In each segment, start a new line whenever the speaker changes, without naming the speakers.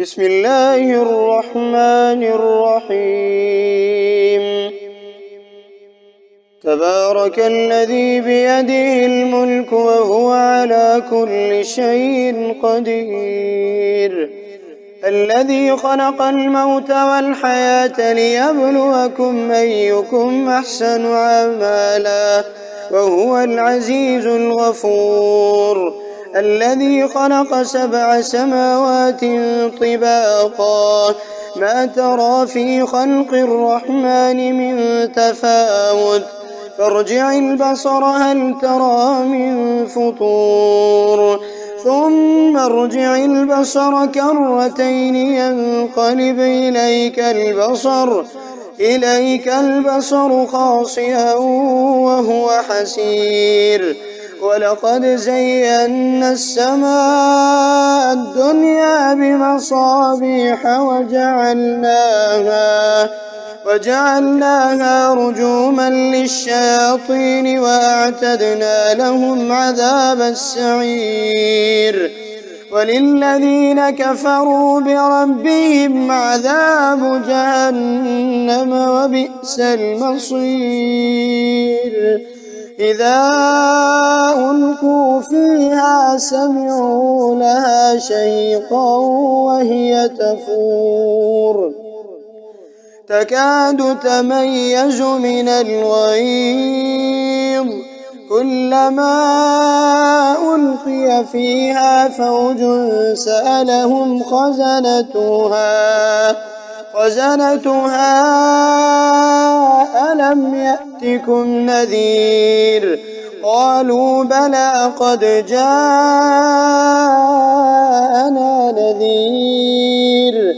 بسم الله الرحمن الرحيم. تبارك الذي بيده الملك وهو على كل شيء قدير، الذي خلق الموت والحياة ليبلوكم أيكم أحسن عملا وهو العزيز الغفور، الذي خلق 7 سماوات طباقا ما ترى في خلق الرحمن من تفاوت، فارجع البصر هل ترى من فطور، ثم ارجع البصر كرتين ينقلب إليك البصر خاسئا وهو حسير، ولقد زينا السماء الدنيا بمصابيح وجعلناها رجوما للشياطين وأعتدنا لهم عذاب السعير، وللذين كفروا بربهم عذاب جهنم وبئس المصير. إذا ألقوا فيها سمعوا لها شهيقا وهي تفور، تكاد تميز من الغيظ، كلما ألقي فيها فوج سألهم خزنتها ألم يأتكم نذير؟ قالوا بلى قد جاءنا نذير،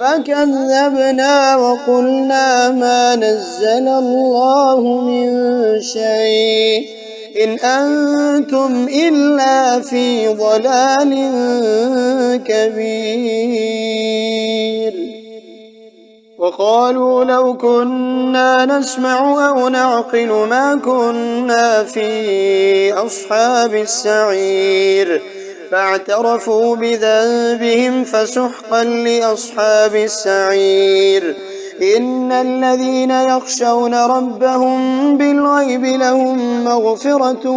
فكذبنا وقلنا ما نزل الله من شيء إن أنتم إلا في ضلال كبير. وقالوا لو كنا نسمع أو نعقل ما كنا في أصحاب السعير، فاعترفوا بذنبهم فسحقا لأصحاب السعير. إن الذين يخشون ربهم بالغيب لهم مغفرة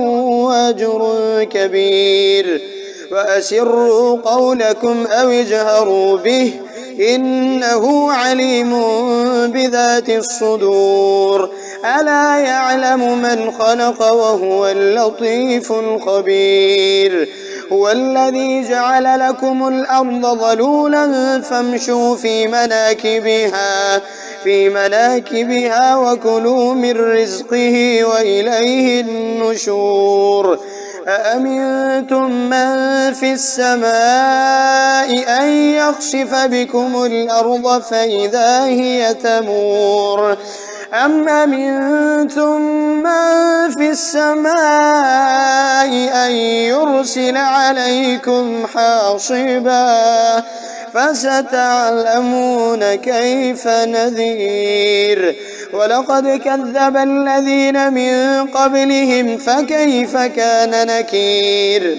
وأجر كبير، وأسروا قولكم أو اجهروا به إنه عليم بذات الصدور، ألا يعلم من خلق وهو اللطيف الخبير. هو الذي جعل لكم الأرض ظلولا فامشوا في مناكبها وكلوا من رزقه وإليه النشور. أأمنتم من في السماء أن يخسف بكم الأرض فإذا هي تمور، أم أمنتم من في السماء أن يرسل عليكم حاصبا، فستعلمون كيف نذير. ولقد كذب الذين من قبلهم فكيف كان نكير.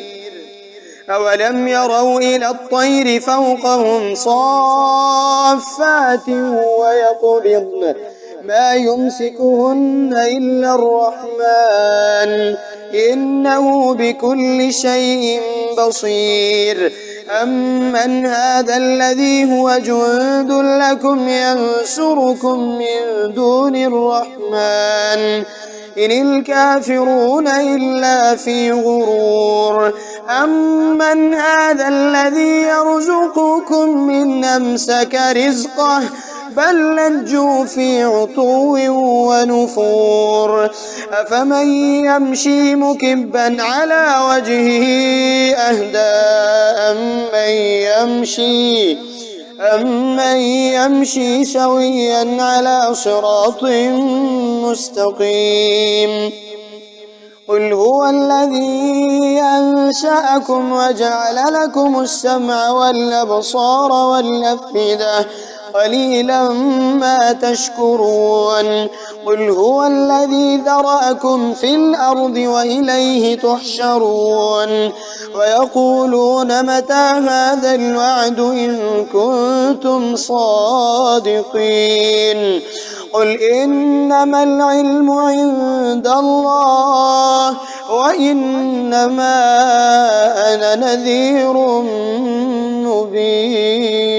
أولم يروا إلى الطير فوقهم صافات ويقبضن ما يمسكهن إلا الرحمن إنه بكل شيء بصير. أمن هذا الذي هو جند لكم ينصركم من دون الرحمن إن الكافرون إلا في غرور. أمن هذا الذي يرزقكم من أمسك رزقه بل لجوا في عتو ونفور. أفمن يمشي مكبا على وجهه أهدى أمن يمشي سويا على صراط مستقيم. قل هو الذي أنشأكم وجعل لكم السمع والأبصار والأفئدة قليلا ما تشكرون. قل هو الذي ذرأكم في الأرض وإليه تحشرون ويقولون متى هذا الوعد إن كنتم صادقين قل إنما العلم عند الله وإنما أنا نذير مبين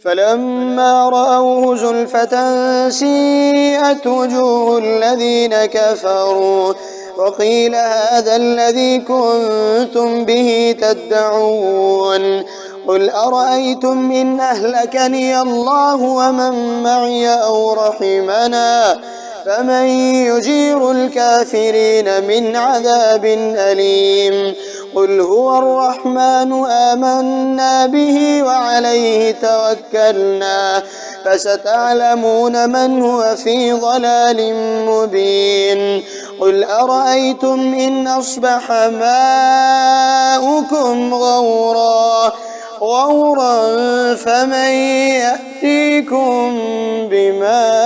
فلما رأوه زلفة سيئت وجوه الذين كفروا وقيل هذا الذي كنتم به تدعون قل أرأيتم إن أهلكني الله ومن معي أو رحمنا فمن يجير الكافرين من عذاب أليم قل هو الرحمن آمنا به وعليه توكلنا فستعلمون من هو في ضلال مبين قل أرأيتم إن أصبح ماؤكم غورا فمن يأتيكم بماء